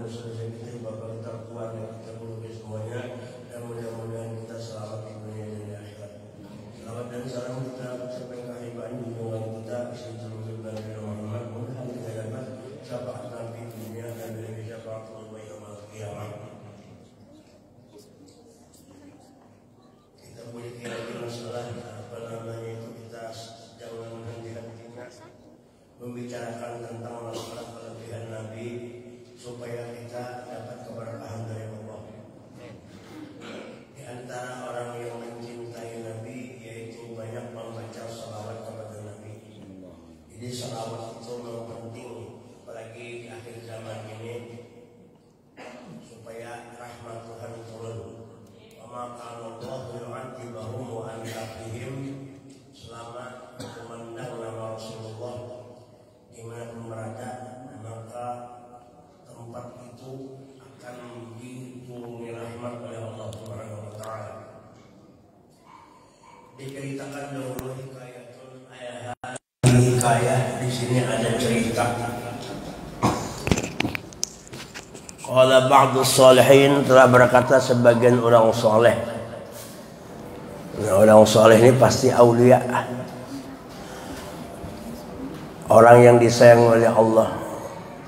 dosa-dosa kita, bahkan terkuat yang kita menulis semuanya, dan mudah-mudahan kita selamat di dunia dan di akhirat. Selamat dan salam kita sampai kehidupan junjungan kita Sayyidina Nabi Muhammad. Mudah-mudahan kita dapat syafaat Nabi di dunia dan dari syafaat Allah yaumil qiyamah. Kita boleh kira-kira masalah apa namanya itu, kita jangan henti-hentinya membicarakan tentang masalah kelebihan Nabi supaya kita dapat keberkahan dari Allah. Di antara orang yang mencintai Nabi yaitu banyak membaca salawat kepada Nabi. Jadi salawat itu memang penting, apalagi di akhir zaman ini, supaya rahmat Tuhan turun. Maka Allah yu'adzibahum wa anta fihim, selama memandang nama Rasulullah di mana berada, maka tempat itu akan dituruni rahmat oleh Allah Subhanahu wa taala. Diceritakan dahulu hikayah, di sini ada cerita. Qala ba'du shalihin, telah berkata sebagian orang soleh. Nah, orang soleh ini pasti aulia, orang yang disayang oleh Allah.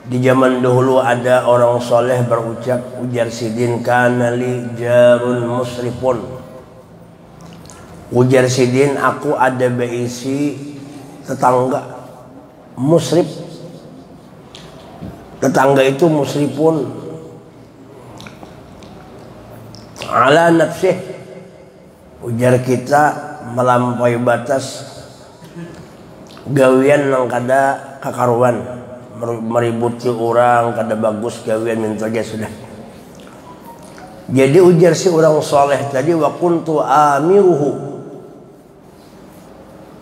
Di zaman dahulu ada orang soleh berucap, ujar Sidin, kana li jarun musrifun. Ujar Sidin, aku ada beisi tetangga musrif. Tetangga itu musrifun ala nafsih, ujar kita melampaui batas gawian nang kada kakaruan, meributi orang kada bagus gawian minta aja sudah. Jadi ujar si orang soleh tadi, wa kuntu amiruhu,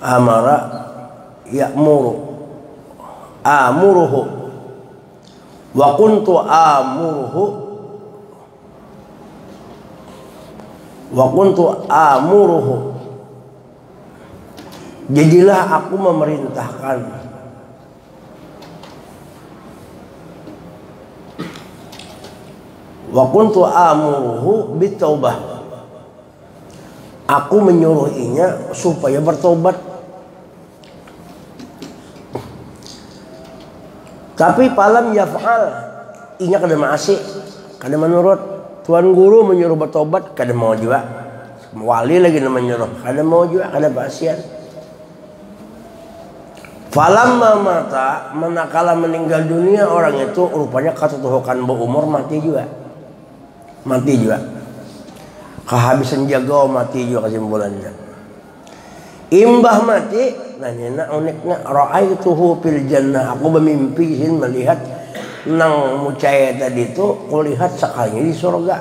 amara ya'muru, amuruhu, wa kuntu amuruhu, wa kuntu amuruhu, jadilah aku memerintahkan. Wa kuntu amuruhu bitaubah, aku menyuruhinya supaya bertobat. Tapi palam yaf'al, inya kada maasi, kada menurut. Tuan guru menyuruh bertobat, kada mau juga. Wali lagi menyuruh, kada mau juga, kada pasian. Falamma mata, manakala meninggal dunia orang itu, rupanya katutuhukan berumur, mati juga. Mati juga. Kehabisan jaga, mati juga kesimpulannya. Imbah mati, nanya uniknya, ra'aituhu fil jannah, aku bermimpi melihat nang mucaya tadi itu, kulihat sekalinya di surga.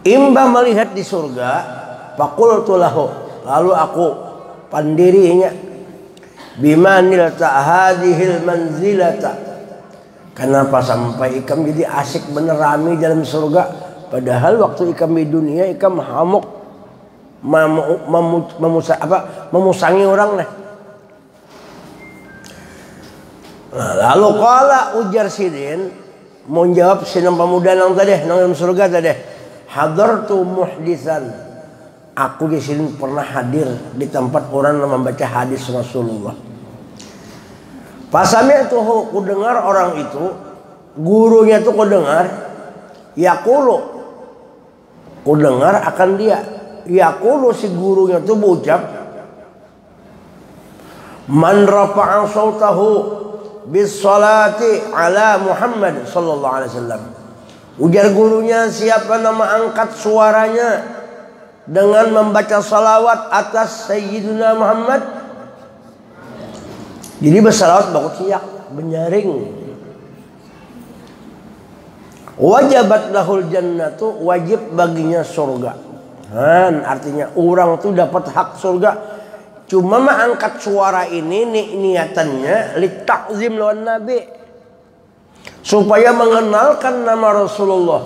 Imbah melihat di surga, faqultu lahu, lalu aku pandirinya, bimanil ta'hadihil manzilata, kenapa sampai ikam jadi asik bener rame dalam surga, padahal waktu ikam di dunia ikam hamuk memusangi orang lah. Nah, lalu kala ujar Sidin, mau jawab sinang pemuda nang tadi, nang dalam surga tadi, hadartu muhdisan, aku di sini pernah hadir di tempat orang yang membaca hadis Rasulullah. Pasami itu ku dengar orang itu, gurunya itu ku dengar, yaqulu, ku dengar akan dia, yaqulu si gurunya itu berucap, man rafa'a sautahu bis salati ala Muhammad sallallahu alaihi wasallam. Ujar gurunya, siapa nama angkat suaranya dengan membaca salawat atas Sayyidina Muhammad. Jadi bersalawat baku siyak benyaring. Wajabat lahul jannatu, wajib baginya surga. Artinya orang tuh dapat hak surga. Cuma angkat suara ini niatannya litakzim lawan Nabi, supaya mengenalkan nama Rasulullah.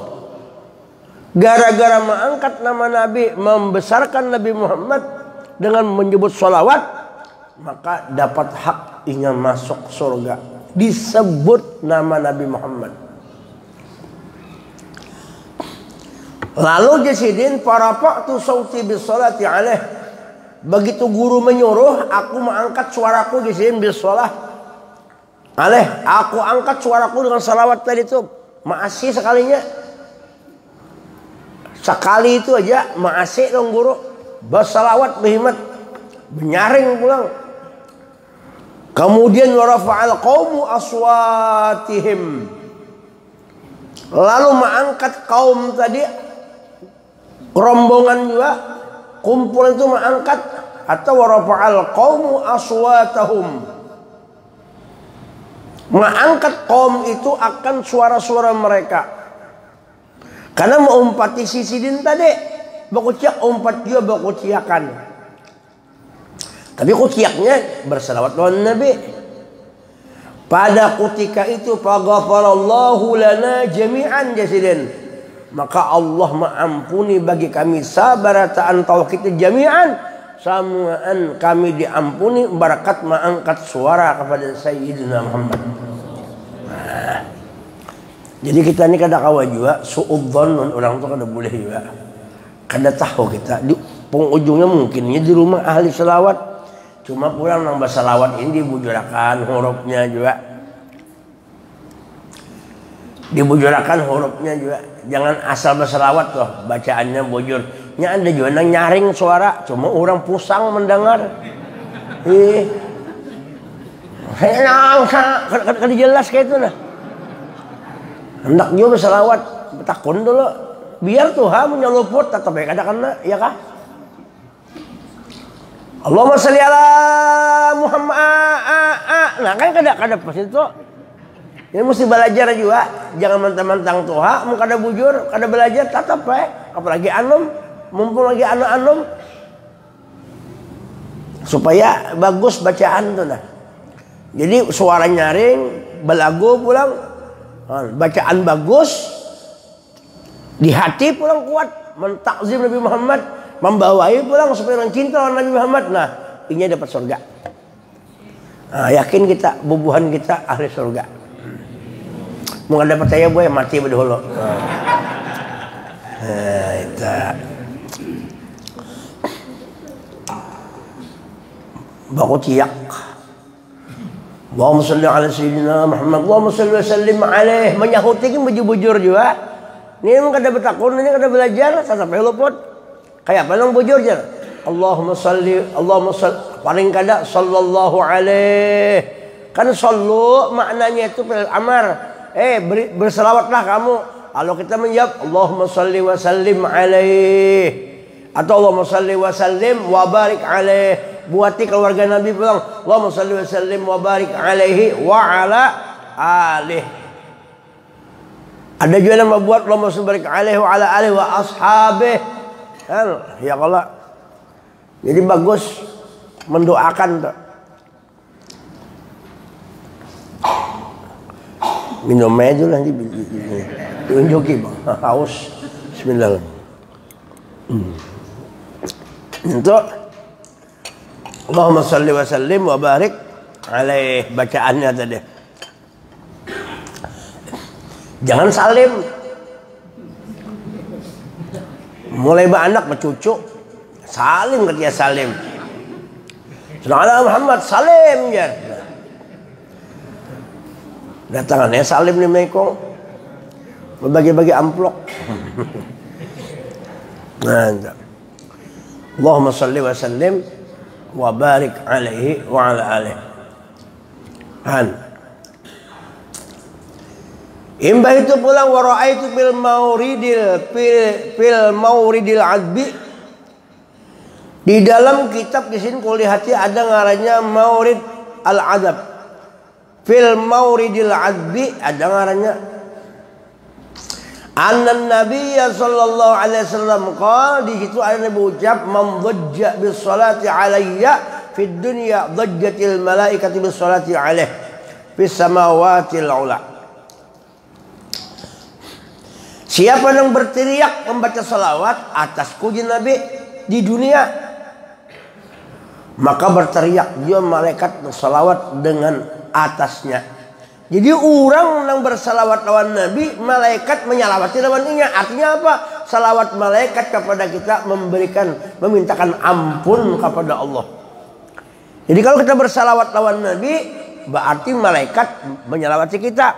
Gara-gara mengangkat nama Nabi, membesarkan Nabi Muhammad dengan menyebut sholawat, maka dapat hak ingin masuk surga. disebut nama Nabi Muhammad. Lalu jasidin farafa'tu sauti bisolati alaih. Begitu guru menyuruh, aku mengangkat suaraku jasidin bisolah alaih. Aku angkat suaraku dengan salawat tadi itu. Ma'asih sekalinya. Sekali itu aja ma'asih dong guru. Bersalawat berhimmat. Menyaring pulang. Kemudian warafa'al qaumu aswatihim. Lalu mengangkat kaum tadi, rombongan juga, kumpulan itu mengangkat, atau warafa'al qaumu aswatahum. Mengangkat kaum itu akan suara-suara mereka. Karena mengumpati sisidin tadi, bakuciak umpat juga bakuciakan. Tapi kuciaknya bersalawat lawan Nabi. Pada ketika itu faghfarallahu lana jami'an jasidin. Maka Allah mengampuni bagi kami sabarataan tauhid jami'an. Samaan kami diampuni berkat mengangkat suara kepada Sayyidina Muhammad. Nah, jadi kita ini kada kawa juga suudzon orang tu kada boleh juga. Kada tahu kita di penghujungnya mungkinnya di rumah ahli selawat. Cuma pulang nang bersalawat ini dibujurakan hurufnya juga. Dibujurakan hurufnya juga. Jangan asal bersalawat tuh bacaannya bujur. Nya ada juga nang nyaring suara, cuma orang pusang mendengar. Kada jelas kayak itu nah. Hendak juga bersalawat, takun dulu. Biar Tuhan menyeluput tetap baik ada kena, ya kah? Allahumma sholli ala Muhammad. Nah kan kada pas itu. Ini mesti belajar juga. Jangan mentang-mentang Tuhan, mau kada bujur, kada belajar tetap baik. Apalagi anum, mumpung lagi anum. Supaya bagus bacaan tuh nah. Jadi suara nyaring, belagu pulang, bacaan bagus, di hati pulang kuat, mentakzim Nabi Muhammad. Membawai pulang supaya orang cinta Nabi Muhammad. Nah, ini dapat surga. Nah, yakin kita, bubuhan kita ahli surga. Mau nggak dapat saya boy mati berdahulu. Nah, itu. Baku ciak. Allahumma sholli ala sayyidina Muhammad. Allahumma sholli wa sallim alaih. Menyahuti kan bujur-bujur juga. Ini emang kada bertakun, ini kada belajar, sampai luput. Kayak apa nang bujur je? Allahumma salli paling kada sallallahu alaihi. Kan sallu maknanya itu fi'il amar. Berselawatlah kamu. Kalau kita menjawab Allahumma salli wa sallim alaihi atau Allahumma salli wa sallim wa barik alaihi. Buati keluarga Nabi pulang Allahumma salli wa sallim wa barik alaihi wa ala alihi. Ada juga yang membuat Allahumma salli wa barik alaihi wa ala alihi wa ashabihi. Ya kalau jadi bagus mendoakan tuh. Minum aja lah nanti tunjuki bang haus. Bismillah. Untuk Allahumma salli wa sallim wa barik alaih bacaannya tadi. Jangan salim. Mulai anak ke cucu salim ke dia salim. Sallallahu Muhammad salim ya. Datangannya salim nih meko. Membagi-bagi amplop. Nah, Allahumma salli wa sallim wa barik alaihi wa ala alihi. Han. Imbah itu pulang wa ra'aitu fil mauridil adbi. Di dalam kitab di sini kulihati ada ngarannya Maurid al-Adab. Fil mauridil adbi ada ngarannya Anna Nabiyya sallallahu alaihi wasallam qala, di situ ada Nabi ucap man dhajja bis salati alayya fid dunya dhajjatil malaikati bis salati alaihi fis samawatil ula. Siapa yang berteriak membaca salawat atasku Nabi di dunia, maka berteriak dia malaikat bersalawat dengan atasnya. Jadi orang yang bersalawat lawan Nabi, malaikat menyalawati lawan inya. Artinya apa? Salawat malaikat kepada kita memintakan ampun kepada Allah. Jadi kalau kita bersalawat lawan Nabi, berarti malaikat menyalawati kita.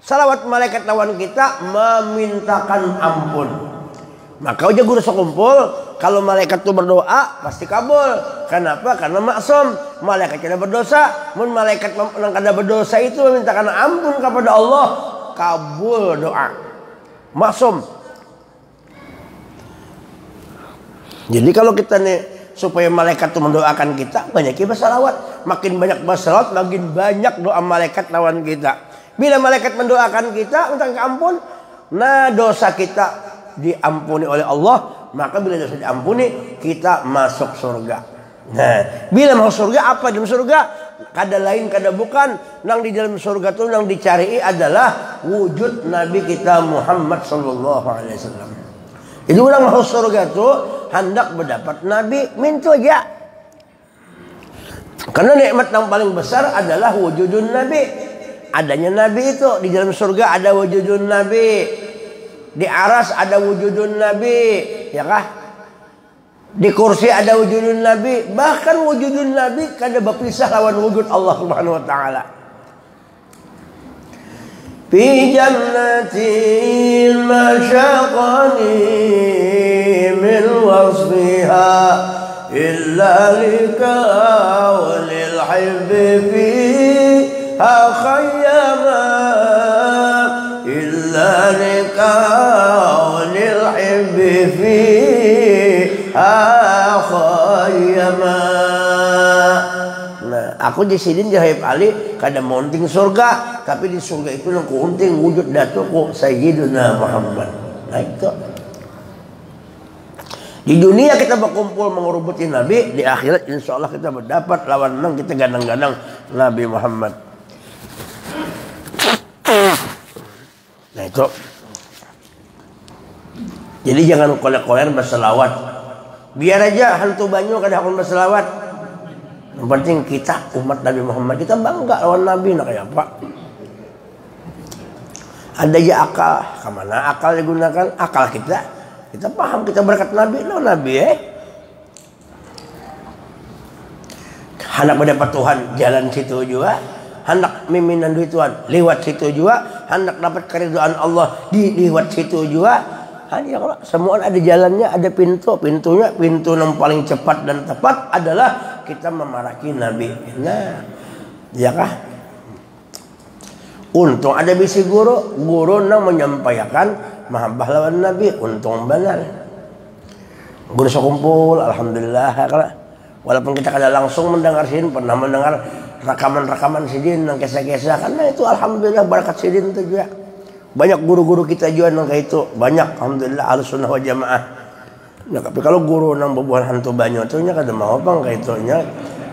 Salawat malaikat lawan kita memintakan ampun. Maka aja guru sekumpul, kalau malaikat itu berdoa pasti kabul. Kenapa? Karena maksum. Malaikat tidak berdosa. Mun malaikat yang kada berdosa itu memintakan ampun kepada Allah, kabul doa. Maksum. Jadi kalau kita nih supaya malaikat itu mendoakan kita, banyak bersalawat. Makin banyak bersalawat, makin banyak doa malaikat lawan kita. Bila malaikat mendoakan kita, minta ampun, nah dosa kita diampuni oleh Allah, maka bila dosa diampuni kita masuk surga. Nah, bila masuk surga apa di surga? Kada lain kada bukan, nang di dalam surga itu nang dicari adalah wujud Nabi kita Muhammad sallallahu alaihi wasallam. Jadi orang masuk surga itu hendak mendapat Nabi, minta aja. Karena nikmat yang paling besar adalah wujudun Nabi. Adanya Nabi itu di dalam surga ada wujudun Nabi. Di aras ada wujudun Nabi, ya kah? Di kursi ada wujudun Nabi. Bahkan wujudun Nabi kada berpisah lawan wujud Allah Subhanahu wa taala. Fi jannatin masyaqani min wasfiha illa likawlil hibbi fiha khayyama illa likaunil hibbi fiha khayyama. Nah, aku di sini di Habib Ali kada monting surga, tapi di surga itu yang kunting wujud datuk Sayyidina Muhammad. Nah itu. Di dunia kita berkumpul mengurubuti Nabi, di akhirat insya Allah kita berdapat lawan nang kita gadang-gadang Nabi Muhammad. Nah itu. Jadi jangan kolek-kolek berselawat. Biar aja hantu banyu kada akan berselawat. Yang penting kita umat Nabi Muhammad, kita bangga lawan Nabi nak kayak apa. Ada ya akal, kemana akal digunakan? Akal kita paham, kita berkat Nabi lo Nabi hendak mendapat Tuhan jalan situ juga, hendak miminan duit Tuhan lewat situ juga, hendak dapat keridhaan Allah lewat situ juga. Hanya kalau semua ada jalannya, ada pintunya. Pintu yang paling cepat dan tepat adalah kita memaraki Nabi. Nah, ya kah? Untung ada bisi guru nang menyampaikan mahabbah lawan Nabi, untung benar. Guru sekumpul, alhamdulillah. Walaupun kita kada langsung mendengar sidin, pernah mendengar rekaman-rekaman sidin nang kisah-kisah, karena itu alhamdulillah berkat sidin itu juga. Banyak guru-guru kita juga nang kayak itu, banyak alhamdulillah Ahlussunnah wal Jamaah. Ya, tapi kalau guru nang berbuat hantu banyak itu nya kada mau bang kayak itu nya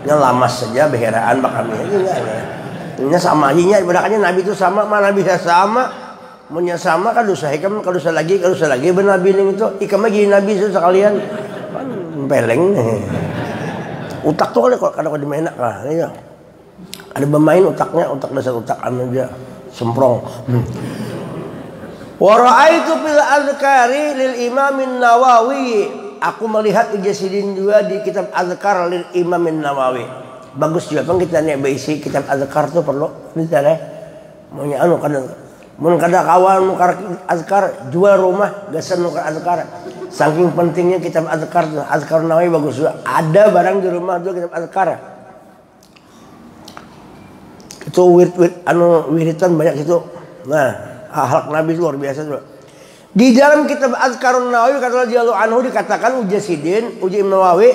lamas saja beheraan bakami aja nya sama aja ibaratnya Nabi itu sama, mana bisa sama. Munya sama kan dosa ikam, kalau dosa lagi benabi ning itu ikam lagi nabi itu sekalian kan peleng utak tuh kalau dimain kah ya ada bermain utaknya, utak dasar utak aja semprong. Wa ra'aitu fil azkari lil Imam Nawawi, aku melihat ijazidin juga di kitab azkar lil Imam Nawawi. Bagus juga kan kita nih berisi kitab azkar tuh perlu bisa deh maunya anu kan. Mun kada kawan nukar azkar jual rumah gasan nukar azkar. Saking pentingnya kitab azkar, azkar Nawawi bagus juga. Ada barang di rumah tuh kitab azkar. Itu wiritan banyak itu. Nah, akhlak Nabi luar biasa tuh. Di dalam kitab Azkarun Nawawi kata radhiyallahu anhu dikatakan Uji Imam Nawawi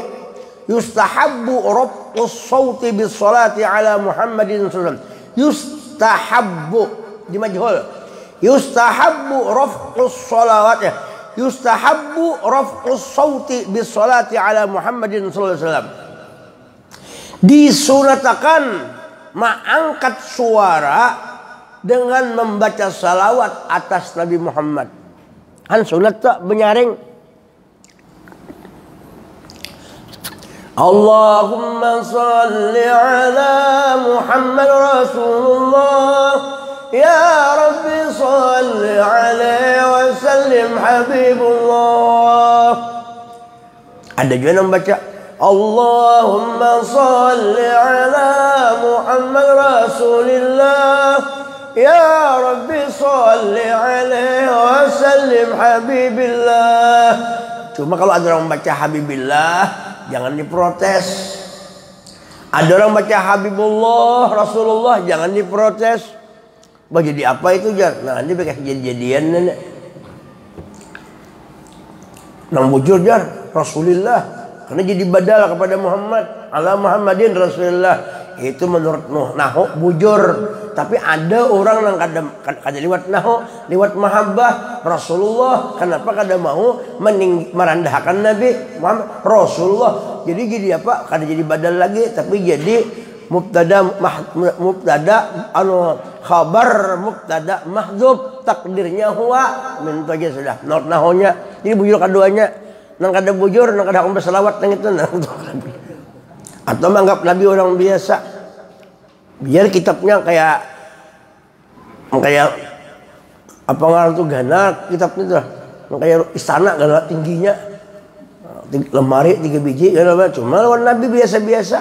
yustahabbu raf'us sauti bis salati ala Muhammadin sallallahu alaihi wasallam. Yustahabbu di majhul. Yustahabbu raf'us salawat ya. Yustahabbu raf'us sauti bis salati ala Muhammadin sallallahu alaihi wasallam. Disunatakan mengangkat suara dengan membaca salawat atas Nabi Muhammad. Kan sunat tak menyaring. Allahumma salli ala Muhammad Rasulullah. Ya Rabbi salli alaihi wa sallim Habibullah. Ada juga yang baca Allahumma salli ala Muhammad Rasulillah. Ya Rabbi salli alaihi wa sallim Habibillah. Cuma kalau ada orang baca Habibillah, jangan diprotes. Ada orang baca Habibullah Rasulullah, jangan diprotes. Bah, jadi apa itu Jar? Nah, ini bekas jadi-jadian nenek. Nang bujur Jar Rasulillah, karena jadi badal kepada Muhammad. Ala Muhammadin Rasulillah. Itu menurut Nahu bujur. Tapi ada orang yang kada liwat Nahu, liwat mahabbah Rasulullah. Kenapa kada mau merendahkan Nabi Muhammad Rasulullah? Jadi apa? Kada jadi badal lagi, tapi jadi mubtada khabar mubtada mahdzub, takdirnya huwa min aja sudah. Not nahunya. Jadi bujur keduanya. Nang kada bujur, nang kada berselawat nang itu nang. Atau menganggap Nabi orang biasa. Biar kitabnya kayak apa ngarang tuh ganak kitabnya tuh. Kayak istana ganak tingginya. Lemari 3 biji ganak, cuma lawan Nabi biasa-biasa.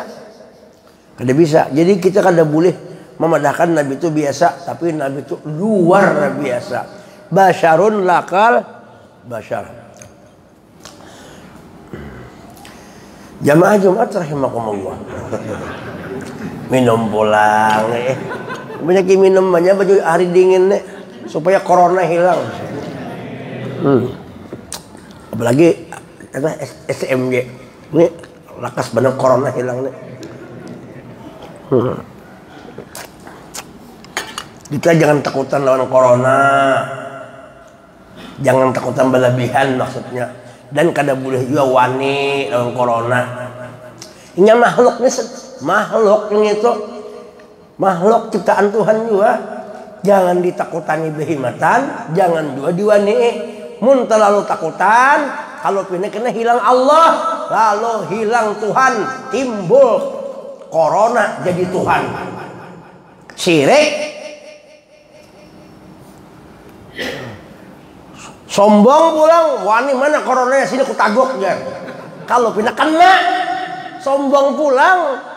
Kada bisa. Jadi kita kada boleh memadahkan Nabi itu biasa, tapi Nabi itu luar biasa. Basyarun lakal basyar. Jamaah Jumat rahimakumullah. Minum pulang banyak minum banyak baju hari dingin supaya corona hilang. Apalagi SMJ ini lakas bener corona hilang nih. Kita jangan takutan lawan corona, jangan takutan berlebihan maksudnya, dan kada boleh juga wani lawan corona. Ini makhluk itu makhluk ciptaan Tuhan juga, jangan ditakutani behimatan, jangan juga diwani. Mun terlalu takutan, kalau pindah kena hilang Allah, lalu hilang Tuhan, timbul corona jadi Tuhan. Syirik, sombong pulang, wani mana coronanya sini ku tagok ya. Kalau pindah kena, sombong pulang.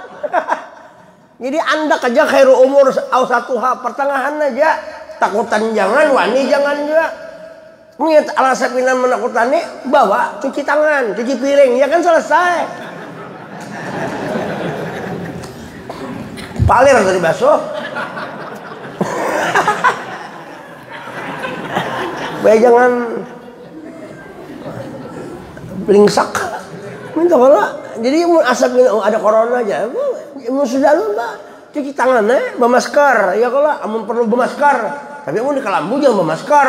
Jadi anda kerja khairu umur awsatuha, pertengahan aja. Takutan jangan, wani jangan juga. Niat alasan pindah menakutani, bawa cuci tangan, cuci piring, ya kan selesai. Palir tadi basuh. Baik jangan belingsak. Minta bola. Jadi asap ada corona aja. Sudah lupa cuci tangan bermasker. Ya kalau amun perlu bermasker. Tapi amun di Kalambu jangan bermasker.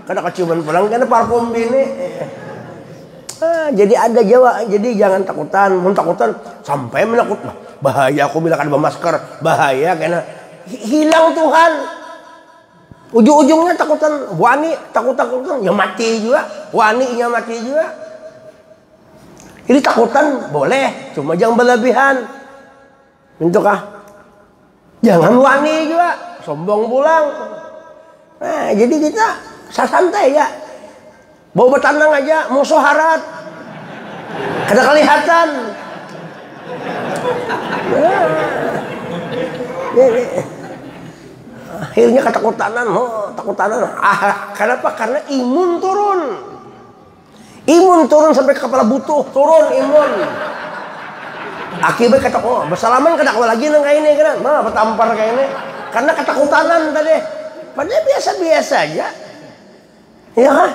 Karena keciuman pulang karena parfum ini. Jadi ada Jawa. Jadi jangan takutan. Mun takutan sampai menakut. Bahaya aku bilang ada bermasker. Bahaya karena hilang Tuhan. Ujung-ujungnya takutan wani, takutan ya mati juga. Wani nya mati juga. Jadi takutan boleh, cuma jangan berlebihan. Entukah? Jangan wani juga, sombong pulang. Nah, jadi kita santai ya. Bawa bertandang aja, musuh harat. Kada kelihatan. Akhirnya ketakutan. Kenapa? Karena imun turun. Imun turun sampai kepala butuh, turun imun. Akibat kata bersalaman kada lagi nang kayak ini kan. Nah, bertampar kayak ini. Karena ketakutanan tadi. Padahal biasa-biasa aja. Ya kan?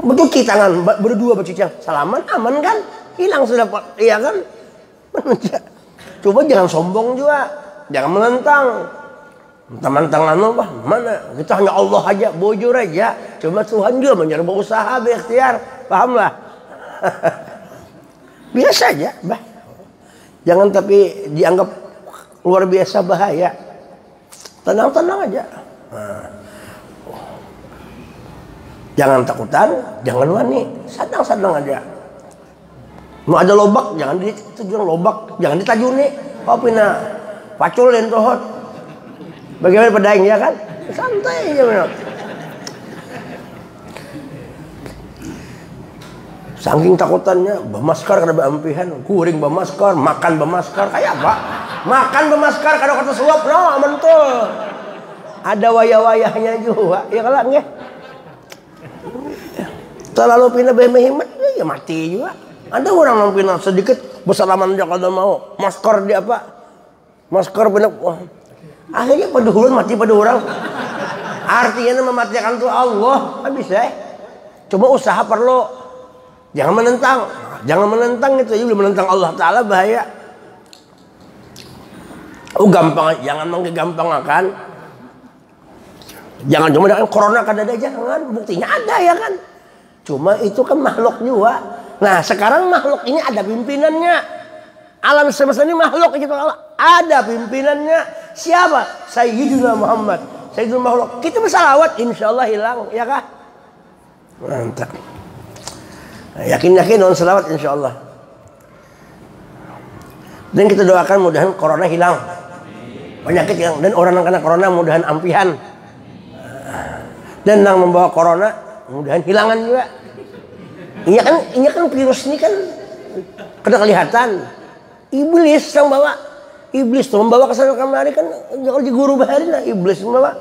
Bercuci tangan berdua bercuci salaman aman kan? Hilang sudah, iya kan? Coba jangan sombong juga. Jangan menentang. Teman-teman apa? Mana? Kita hanya Allah aja, bujur aja. Cuma Tuhan juga menyuruh berusaha, berikhtiar. Pahamlah? Biasa aja, bah. Jangan tapi dianggap luar biasa bahaya. Tenang-tenang aja. Nah. Jangan takutan, jangan wani. Sadang-sadang aja. Mau ada lobak, jangan itu juga lobak, jangan ditajuni. Oh pina paculin tohot. Bagaimana pedaing ya kan? Santai aja benar. Saking takutannya, bemaskar kada beampihan, kuring bemaskar, makan bemaskar, kayak apa? Makan bemaskar kada kata suap, no, aman tuh. Ada wayah-wayahnya juga, ya kalau nggak? Terlalu pindah behemat, ya mati juga. Ada orang yang pindah sedikit bersalaman aja kalau mau, maskar di apa? Maskar pindah, wah. Akhirnya pada hulun mati pada orang. Artinya mematikan tuh Allah, nggak bisa. Cuma usaha perlu. Jangan menentang itu, jadi menentang Allah Ta'ala bahaya. Oh gampang, jangan menggampangkan. Jangan cuma dengan corona kan ada, jangan, buktinya ada ya kan. Cuma itu kan makhluk juga. Nah sekarang makhluk ini ada pimpinannya. Alam semesta ini makhluk gitu, ada pimpinannya. Siapa? Sayyidina Muhammad. Sayyidina makhluk. Kita bersalawat, insya Allah hilang, ya kah? Mantap. Yakin non selawat insya Allah. Dan kita doakan mudahan corona hilang, penyakit yang dan orang yang kena corona mudahan ampihan, dan yang membawa corona mudahan hilangan juga. Ini kan virus ini kan kada kelihatan. Iblis yang bawa, iblis tuh membawa ke sana kemari kan di guru bahari lah iblis membawa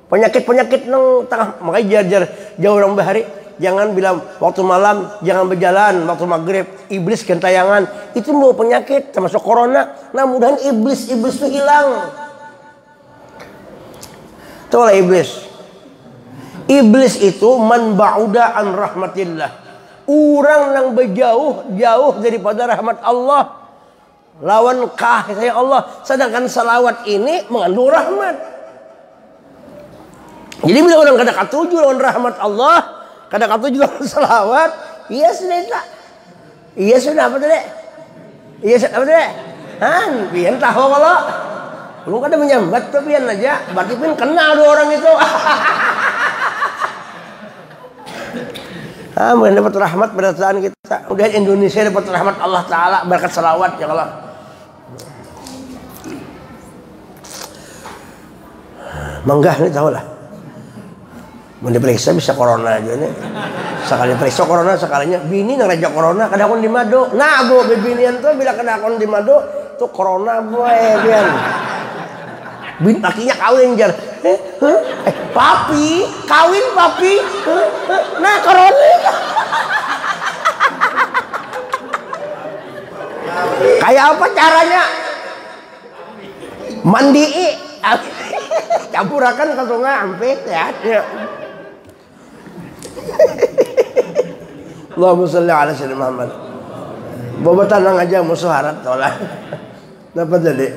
penyakit nang tengah, makanya jar jauh orang bahari. Jangan bilang waktu malam jangan berjalan, waktu maghrib iblis gentayangan, itu mau penyakit termasuk corona. Nah mudahan iblis itu hilang. Itulah iblis. Iblis itu man ba'uda an rahmatillah, orang yang jauh daripada rahmat Allah, lawan kasih Allah. Sedangkan salawat ini mengandung rahmat. Jadi bila orang kada katuju lawan rahmat Allah, kada katuju lawan salawat, iya sudah tak. Iya sudah apa tadi? Iya sudah apa tadi? Han, pian tahu kalau belum kada menyambat tuh pian aja, berarti pun kenal dua orang itu. Mendapat rahmat berdasarkan kita. Udah Indonesia dapat rahmat Allah Ta'ala berkat salawat ya Allah. Menggah nih tahu lah. Mau diperiksa bisa corona aja nih. Sekali periksa corona sekalinya bini nang raja corona kada kon di mado. Nah bu bibinian tuh bila kada kon di mado tuh corona boy bian. Bin lakinya kawin jar. Papi kawin papi. Nah corona. Kayak apa caranya? Mandi. Campurakan ke sungai ampit ya. Allahumma sholli ala sayyidina Muhammad. Bawa tanang aja musuh harat tolak. Dapat jadi.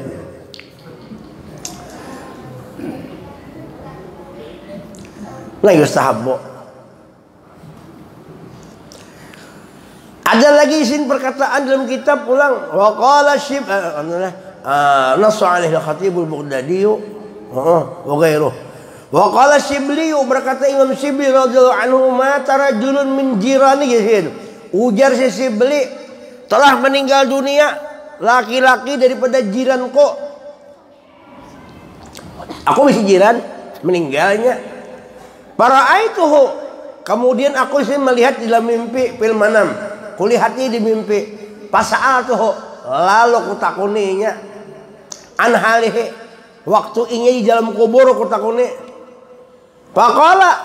La yustahabbu. Ada lagi isin perkataan dalam kitab ulang. Wa qala syib nasu alaihi al-khatibul Baghdadi wa ghairuh. Wa qala Shibli, berkata Imam Shibli radhiyallahu anhu, mata rajulun min jirani yazid. Ujar si Shibli, telah meninggal dunia laki-laki daripada jiranku. Aku masih jiran meninggalnya. Para'aituhu, kemudian aku sih melihat di dalam mimpi fil manam. Kulihatnya di mimpi. Pasa'atuhu, lalu kutakuninya an halihi, waktu inya di dalam kubur kutakuni. Faqala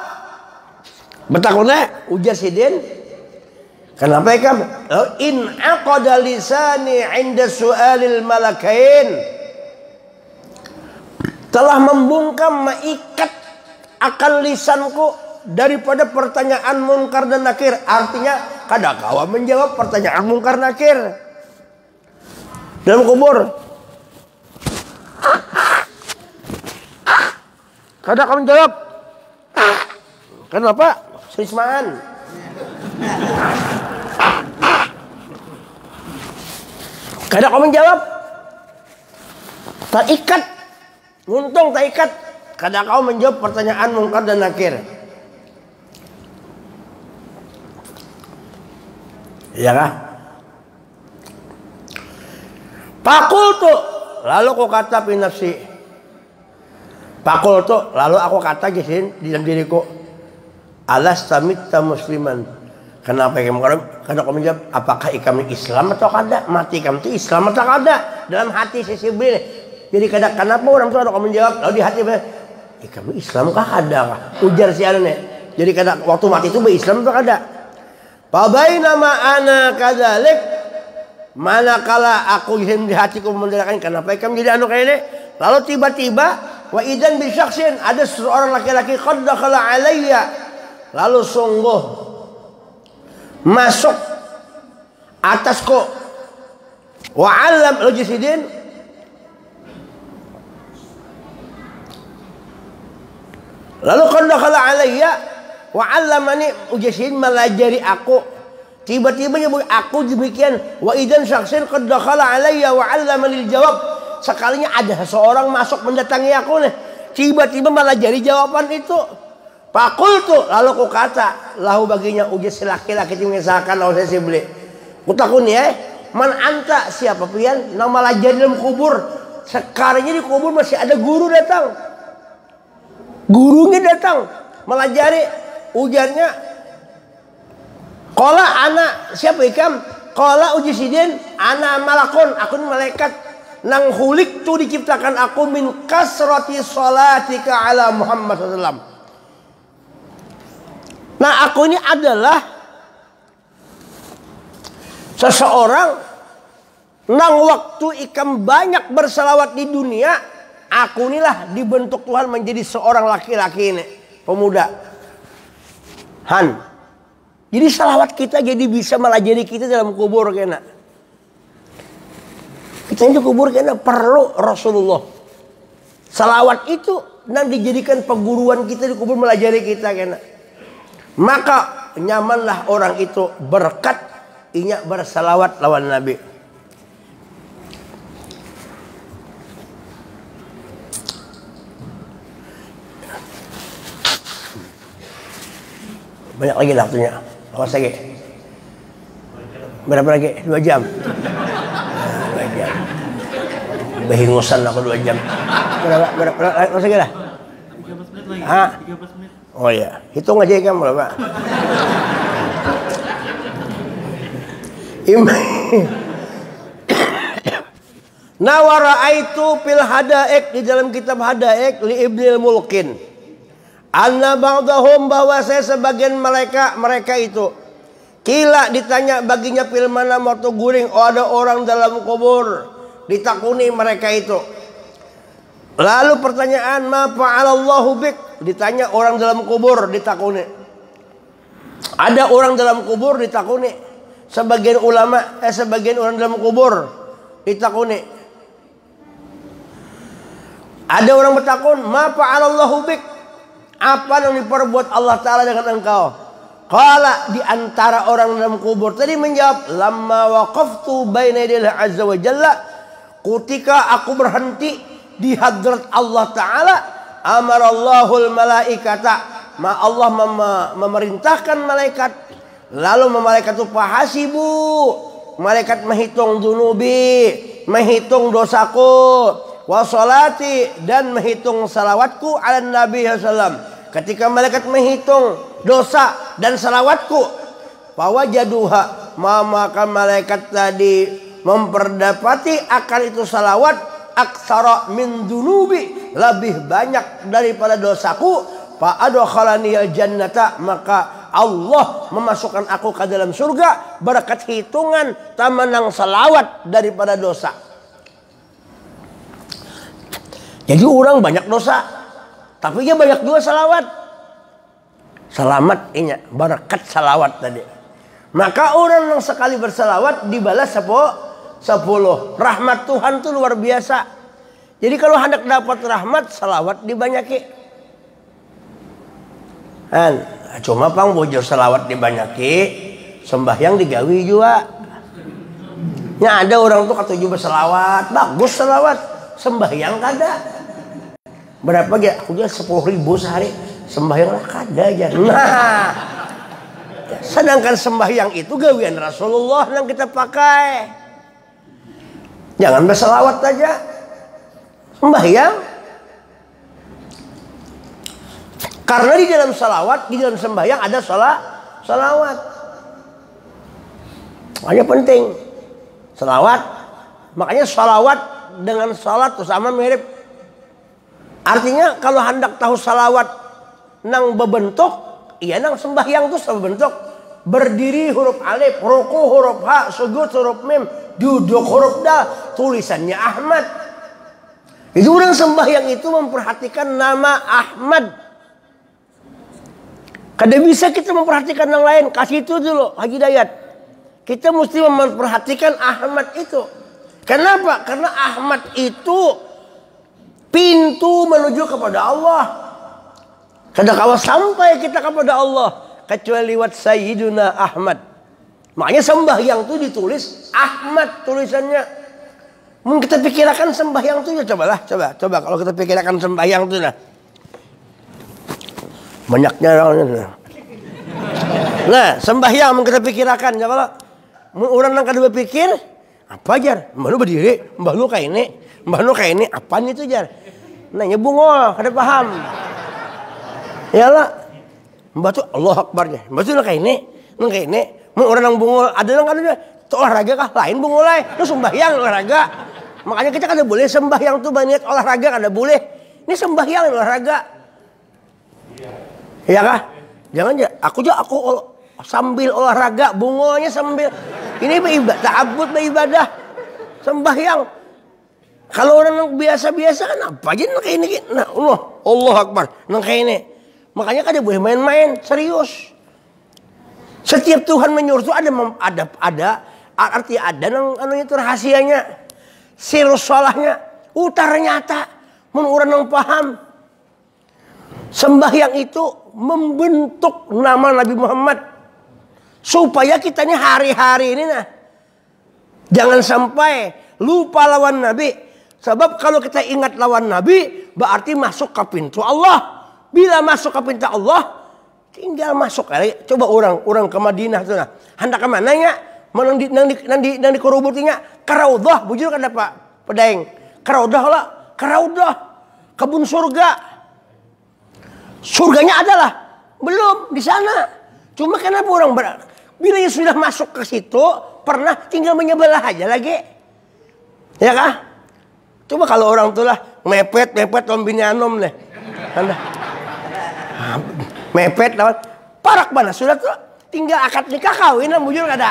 betakuna ujar sidin, kenapa ikam? In aqada lisani 'inda su'alil malakain, telah membungkam maikat akan lisanku daripada pertanyaan munkar dan nakir. Artinya kada kawa menjawab pertanyaan munkar nakir dalam kubur. Kada kamu jawab. Kenapa? Serismaan. Kada kamu jawab. Tak ikat. Untung tak ikat. Kada kau menjawab pertanyaan munkar dan nakir. Ya kah? Fakultu, lalu aku kata fi nafsi. Fakultu, lalu aku kata di dalam diriku, alastamitta musliman. Kenapa kamu jawab, apakah kamu Islam atau kada? Mati kamu itu Islam atau kada? Dalam hati si Jibril. Jadi kenapa orang tua kamu jawab, lalu di hati kamu Islam kah kada? Ujar si anaknya. Jadi waktu mati itu Islam atau kada? Fabainama ana kadzalik, manakala aku di hatiku mendengarkan kenapa kamu jadi anu kayak ini, lalu tiba-tiba wa idan bi syakhsin, ada seorang laki-laki qad dakhala alayya, lalu sungguh masuk atasku, wa alam lujisidin, lalu qad dakhala alayya wa allamani ujisidin, melajari aku. Tiba-tiba nyebut aku demikian, wa idan syaksin qad dakhala alayya wa 'allamani al-jawab. Sekalinya ada seorang masuk mendatangi aku nih, tiba-tiba melajari jawaban itu. Fakultu, lalu aku kata lahu baginya, uji si laki-laki itu mengisahkan oleh saya beli. Kutakuni man anta, siapa pian nang melajari dalam kubur. Sekarang di kubur masih ada guru datang, gurunya datang melajari. Ujarnya, qala ana, siapa ikam? Qala uji sidin, ana malakun, aku ini malaikat. Nang hulik tu diciptakan aku min kasrati salatika ala Muhammad SAW. Nah aku ini adalah seseorang nang waktu ikam banyak bersalawat di dunia, aku inilah dibentuk Tuhan menjadi seorang laki-laki ini, pemuda. Han. Jadi salawat kita jadi bisa melajari kita dalam kubur kena. Kita ini kubur kena perlu Rasulullah. Salawat itu nanti dijadikan perguruan kita di kubur melajari kita kena. Maka nyamanlah orang itu berkat inya bersalawat lawan Nabi. Banyak lagi waktunya. Awas lagi. Berapa lagi? 2 jam. 2 jam. Behingusan aku 2 jam. Berapa awas lagi lah? 13 menit lagi. 13 menit. Oh iya, hitung aja kamu berapa? Nawara itu fil hadaik, di dalam kitab hadaik li Ibnil Mulkin. Anna ba'dahum, bahwa saya sebagian mereka itu. Kila ditanya baginya fil mana waktu guring, oh ada orang dalam kubur. Ditakuni mereka itu. Lalu pertanyaan, ma fa'alallahu bik, ditanya orang dalam kubur ditakuni. Ada orang dalam kubur ditakuni. Sebagian ulama, sebagian orang dalam kubur ditakuni. Ada orang bertakun, ma fa'alallahu bik, apa yang diperbuat Allah Ta'ala dengan engkau? Qala, di antara orang dalam kubur tadi menjawab, lamma waqaftu baina yadayhi azza wa jalla, ketika aku berhenti di hadrat Allah Ta'ala, amarallahul malaikata, Allah memerintahkan malaikat, lalu malaikat itu fahasibu, malaikat menghitung dunubi, menghitung dosaku, wasolati, dan menghitung salawatku ala Nabi SAW. Ketika malaikat menghitung dosa dan salawatku, fawajaduha, maka malaikat tadi memperdapati akan itu salawat aksara min dunubi, lebih banyak daripada dosaku. Fa adkhalani al-jannata, maka Allah memasukkan aku ke dalam surga berkat hitungan tamanang salawat daripada dosa. Jadi orang banyak dosa, tapi dia banyak juga salawat. Selamat inya berkat salawat tadi. Maka orang yang sekali bersalawat dibalas 10. Rahmat Tuhan itu luar biasa. Jadi kalau hendak dapat rahmat, salawat dibanyaki. Cuma pang bojor salawat dibanyaki, sembahyang digawi juga. Ya ada orang tuh kata juga salawat, bagus salawat, sembahyang kada. Berapa aja? Aku dia 10.000 sehari, sembahyang lah kada aja. Nah, sedangkan sembahyang itu gawian Rasulullah yang kita pakai. Jangan berselawat saja. Sembahyang. Karena di dalam salawat, di dalam sembahyang ada salawat. Makanya penting. Salawat. Makanya salawat dengan salat itu sama mirip. Artinya kalau hendak tahu salawat nang bebentuk, iya nang sembahyang itu sebentuk. Berdiri huruf alif, ruku huruf ha, sujud huruf mim, duduk huruf dal, tulisannya Ahmad. Itu orang sembahyang itu memperhatikan nama Ahmad. Kada bisa kita memperhatikan yang lain. Kasih itu dulu Haji Dayat. Kita mesti memperhatikan Ahmad itu. Kenapa? Karena Ahmad itu pintu menuju kepada Allah. Kada kawa sampai kita kepada Allah kecuali lewat Sayyiduna Ahmad. Makanya sembahyang itu ditulis Ahmad tulisannya. Mungkin kita pikirkan sembahyang itu ya coba kalau kita pikirkan sembahyang itu nah. Banyaknya orangnya. Nah, sembahyang mungkin kita pikirkan ya kalau orang yang kada berpikir apa jar? Mbah lu berdiri, mbah lu kayak ini, apaan itu jar? Nanya bungol, kada paham. Yalah. Mbah tuh Allah Akbar ya. Mbah tuh kayak ini. Mau orang yang bungol, ada yang kada itu olahraga kah? Lain bungol lain. Lu sembahyang olahraga. Makanya kita kada boleh sembahyang tuh banyak olahraga kada boleh. Ini sembahyang olahraga. Iya kah? Jangan ya. Aku sambil olahraga, bungolnya sambil. Ini ta'abbud beribadah. Sembahyang. Kalau orang yang biasa-biasa kan apa aja kayak ini. Nah, Allah Akbar. Kayak ini. Makanya kada boleh main-main, serius. Setiap Tuhan menyuruh itu ada arti ada nang itu rahasianya. Sirus salahnya, ternyata menurut orang yang paham. Sembahyang itu membentuk nama Nabi Muhammad supaya kita ini hari-hari ini nah jangan sampai lupa lawan Nabi. Sebab kalau kita ingat lawan Nabi berarti masuk ke pintu Allah. Bila masuk ke pintu Allah, tinggal masuk. Coba orang ke Madinah tuh nah. Hendak ke mananya? Nang di kerubutinya. Karaudhah, bujur kan Pak Pedaeng. Karaudhah lah, karaudhah. Kebun surga. Surganya adalah belum di sana. Cuma kenapa orang bila sudah masuk ke situ, pernah tinggal menyebelah aja lagi. Ya kah? Coba kalau orang tuh lah mepet lombinyanom deh. Mepet lawan parak mana sudah tuh tinggal akad nikah kawin bujur kada.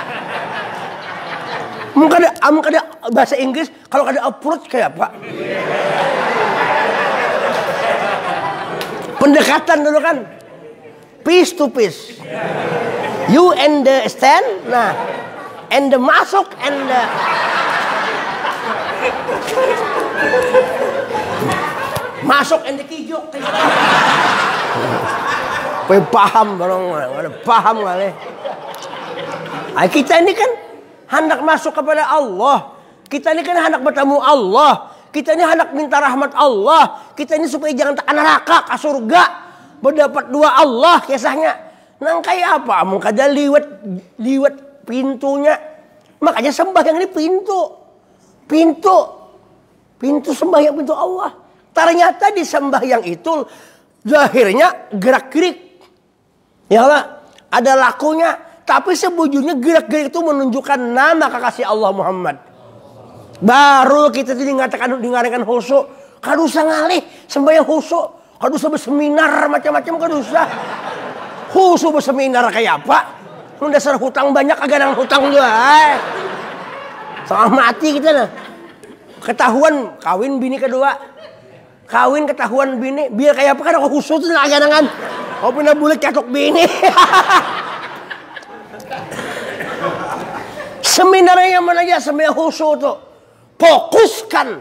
Mungkin ada bahasa Inggris kalau kada approach kayak apa? Pendekatan dulu kan. Piece to piece. You understand? Nah, and the masuk and the masuk and the kijok. Paham barang, paham kali. Kita ini kan hendak masuk kepada Allah. Kita ini kan hendak bertemu Allah. Kita ini hendak minta rahmat Allah. Kita ini supaya jangan tak neraka ke surga. Berdapat dua Allah kisahnya. Nang kayak apa? Mungkin liwat pintunya. Makanya sembahyang ini pintu sembahyang pintu Allah. Ternyata di sembahyang itu zahirnya gerak-gerik. Ya Allah, ada lakunya. Tapi sebujurnya gerak-gerik itu menunjukkan nama kekasih Allah Muhammad. Baru kita dengarkan khusyuk. Kada usah ngalih sembahyang khusyuk. Kada usah berseminar macam-macam kada usah. Khusyuk berseminar kayak apa? Dasar hutang banyak agak nang hutang juga. Setengah mati kita nah. Ketahuan kawin bini kedua. Kawin ketahuan bini. Biar kayak apa kan aku khusyuk tuh agak nangan. Oh pindah bulat catok bini. Seminarnya yang mana aja sembahyang khusyuk tuh. Fokuskan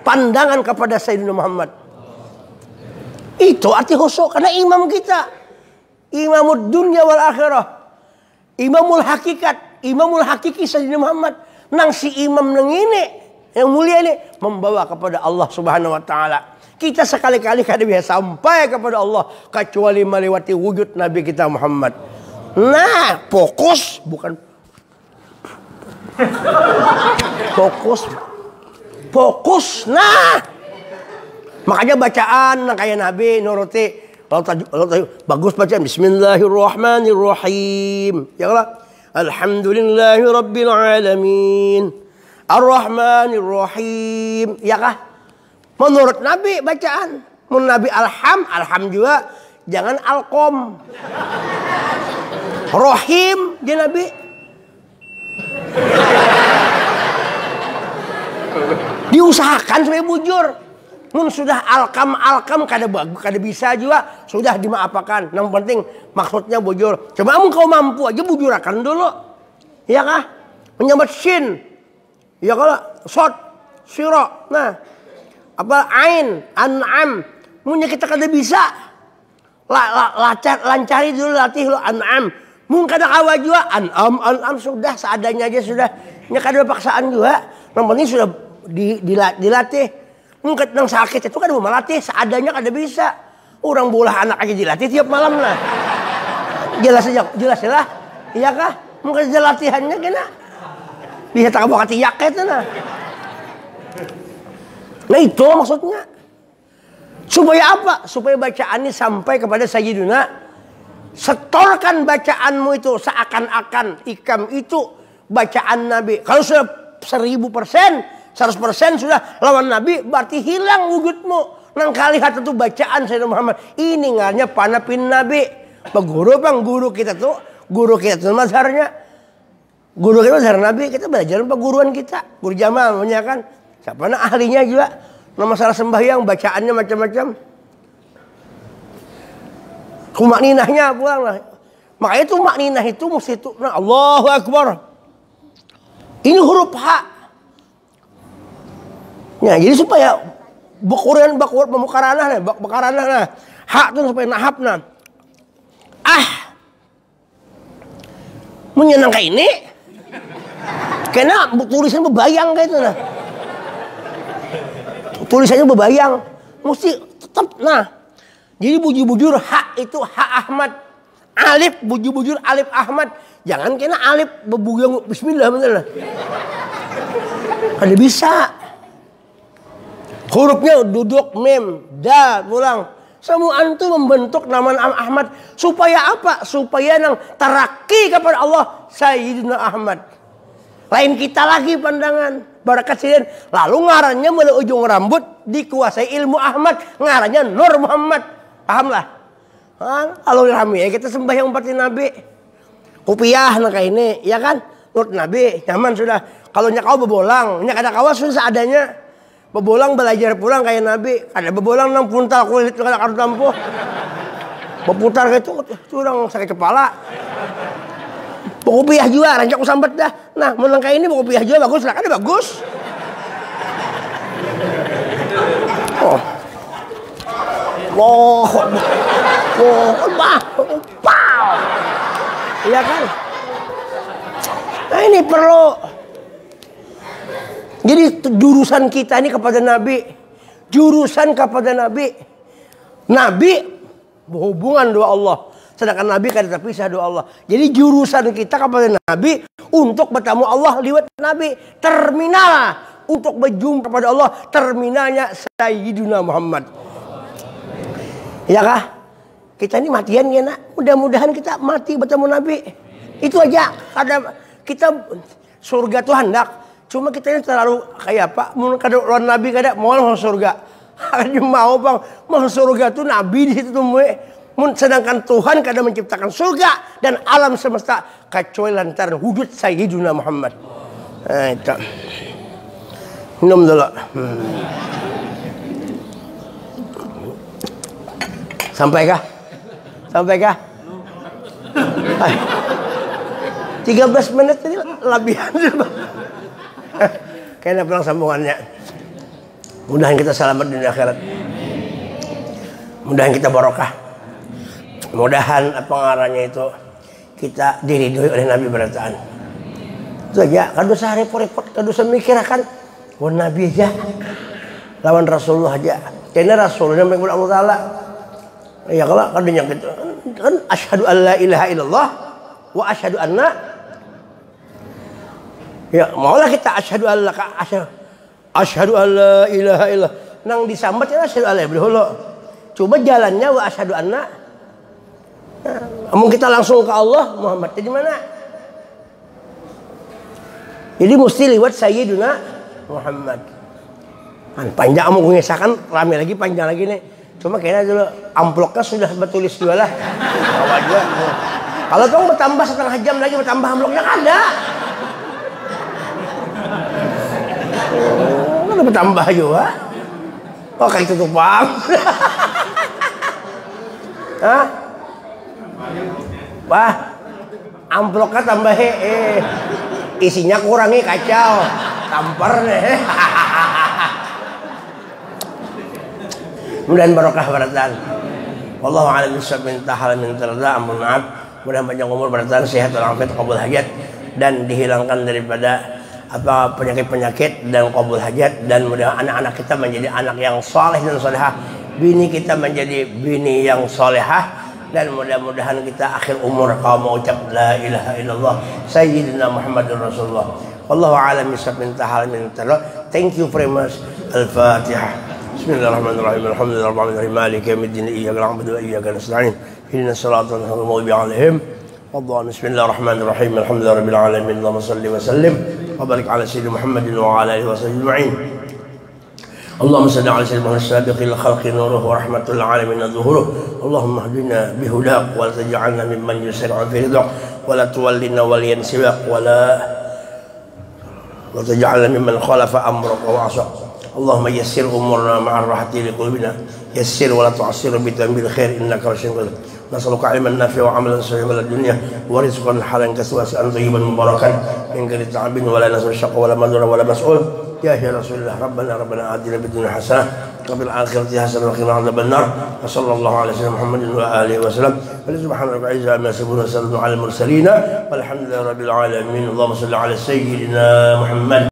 pandangan kepada Sayyidina Muhammad. Itu arti khusyuk karena imam kita. Imamud dunya wal akhirah. Imamul hakikat, imamul hakiki Sayyidina Muhammad. Nang si imam nang ini yang mulia ini membawa kepada Allah Subhanahu wa taala. Kita sekali-kali kada bisa sampai kepada Allah kecuali melewati wujud Nabi kita Muhammad. Nah, fokus bukan Fokus. Nah, makanya bacaan kayak Nabi nuruti. Bagus bacaan. Bismillahirrahmanirrahim. Ya Allah. Alhamdulillahirabbil alamin. Ar-Rahmanirrahim. Ya kah? Menurut Nabi bacaan. Menurut Nabi alham juga. Jangan alkom. Rohim dia Nabi. Diusahakan supaya bujur. Mun sudah alkam kada bisa juga sudah dimaafkan. Yang penting maksudnya bujur. Coba kau mampu aja bujurakan dulu. Ya kah? Menyambat shin. Ya kalau sod siro. Nah, apa ain an'am. Mun kita kada bisa. Lancari dulu latih lo an'am. Mun kada kawa juga an'am sudah seadanya aja sudah. Nya kada paksaan juga. Yang penting sudah dilatih. Mungkin yang sakit itu kan mau melatih seadanya kada bisa. Orang bola anak aja dilatih tiap malam lah. Jelas lah. Iya kah? Mungkin latihannya kena. Bisa tak bawa tiyak itu nah. Nah itu maksudnya. Supaya apa? Supaya bacaan ini sampai kepada Sayyiduna. Setorkan bacaanmu itu seakan-akan ikam itu bacaan Nabi. Kalau sudah 1000%, 100% sudah lawan Nabi, berarti hilang wujudmu. Nang kali hati itu bacaan Sayyidina Muhammad. Ini ngarnya panapin Nabi. Guru kita tuh mazharnya. Guru kita mazhar Nabi, kita belajar pak guruan kita. Guru Jamal namanya kan. Siapa ahlinya juga. Nah masalah sembahyang bacaannya macam-macam. Makninahnya pulang lah. Makanya itu makninah itu mesti itu. Nah, Allahu Akbar. Ini huruf H. Ya, jadi supaya bakuranah nah. Hak itu supaya nahapna. Menyenangkan ini. Karena tulisan berbayang kayak itu nah. Tulisannya berbayang. Mesti tetap nah. Jadi bujur-bujur hak itu hak Ahmad. Alif bujur-bujur alif Ahmad. Jangan kena alif berbuyang bismillah bener. Ada bisa. Hurufnya duduk mem, dal, pulang. Semua itu membentuk nama Ahmad. Supaya apa? Supaya nang taraki kepada Allah Sayyidina Ahmad. Lain kita lagi pandangan. Barakat sidin. Lalu ngarannya mulai ujung rambut dikuasai ilmu Ahmad. Ngarannya Nur Muhammad. Pahamlah. Kalau rame ya kita sembahyang umpatin Nabi. Kupiah nak ini, ya kan? Nur Nabi, nyaman sudah. Kalau nyakau bebolang, nyak ada kawas sudah seadanya. Bebolang belajar pulang kayak Nabi. Ada bebolang nang puntal kulit kada kartu tampuh. Berputar gitu, curang sakit kepala. Kupiah juga, rancak sambat dah. Nah, menang kayak ini kupiah juga bagus lah, kan bagus. Oh. Iya kan? Nah ini perlu. Jadi jurusan kita ini kepada Nabi. Jurusan kepada Nabi. Nabi berhubungan doa Allah. Sedangkan Nabi kan terpisah doa Allah. Jadi jurusan kita kepada Nabi untuk bertemu Allah lewat Nabi. Terminal untuk berjumpa kepada Allah. Terminalnya Sayyidina Muhammad. Ya kah? Kita ini matian ya nak. Mudah-mudahan kita mati bertemu Nabi. Itu aja. Ada kita surga tuh hendak. Cuma kita ini terlalu kayak apa? Mau kada lawan Nabi kada mau surga. Ada mau bang mau surga tuh Nabi di situ tuh. Sedangkan Tuhan kada menciptakan surga dan alam semesta kecuali lantaran wujud Sayyidina Muhammad. Nah, itu. Minum dulu. Sampai kah? 13 menit tadi labihan. Kayaknya pulang sambungannya. Mudahan kita selamat di akhirat. Mudahan kita barokah. Mudahan apa ngarannya itu kita diridhoi oleh Nabi berataan. Itu aja. Kada usah repot-repot, kada usah mikirkan. Wan Nabi aja. Lawan Rasulullah aja. Karena Rasulullah yang Allah Taala. Ya kalau kadang gitu kan asyhadu alla ilaha illallah wa asyhadu anna Ya, maulah kita asyhadu alla ilaha illallah. Nang disambat ya asyhadu alla ilaha. Coba jalannya wa asyhadu anna. Nah, kita langsung ke Allah Muhammad di mana? Jadi mesti lewat Sayyiduna Muhammad. Panjang kamu mengisahkan rame lagi panjang lagi nih. Cuma kayaknya dulu amploknya sudah bertulis dua lah. Kalau kamu bertambah setengah jam lagi bertambah amploknya ada. Udah bertambah juga. Oh kayak tutup bang. Hah? Wah, amploknya tambah isinya kurangi kacau, tampar deh. Mudah-mudahan barokah baratan. Wallahu a'lam bishawab. Minta halal minta rida, ampun maaf. Mudah-mudahan panjang umur baratan, sehat walafiat, qabul hajat dan dihilangkan daripada apa penyakit-penyakit dan qabul hajat, dan mudah anak-anak kita menjadi anak yang saleh dan salehah, bini kita menjadi bini yang salehah, dan mudah-mudahan kita akhir umur kaum mengucap la ilaha illallah sayyidina Muhammadur Rasulullah. Wallahu a'lam bishawab. Minta halal minta rida. Thank you very much. Al-Fatihah. Bismillahirrahmanirrahim. Alhamdulillahirabbil alamin. Maliki yaumiddin. Iyyaka na'budu wa iyyaka nasta'in. Ihdinas siratal mustaqim. alaihim waddallin. Bismillahirrahmanirrahim. Alhamdulillahirabbil alamin. Allahumma shalli wa sallim wa barik ala sayyidina Muhammadin wa ala alihi wa sahbihi ajma'in. Allahumma shalli ala sayyidina Muhammad sabiqil khalqi nuruhu wa rahmatul alamin zuhuruh. Allahumma hdina bihudak wa la taj'alna mimman yusri'u fi ridha wa la tuwallina waliyan siwak wa la taj'alna mimman khalafa amraka wa 'asaka. Allahumma yassir umurna ma'ar rahati liqulubina, yassir wa la tu'assir bitambil khair innaka rasyidun qadir. Nas'aluka ilman nafi'an wa 'amalan salihan fid dunya wa rizqan halalan kasi'an thayyiban mubarakan min ghairi ta'abin wa la nas'al syaqqa wa la madura wa la mas'ul. Ya Rasulullah, Rabbana atina fid dunya hasanah wa fil akhirati hasanah wa qina adzaban nar. Wa sallallahu ala sayyidina Muhammadin wa alihi wa sallam. Wa subhana rabbika azza amma yasifun wa salamun ala al mursalin walhamdulillahi rabbil alamin. Allahumma shalli ala sayyidina Muhammad.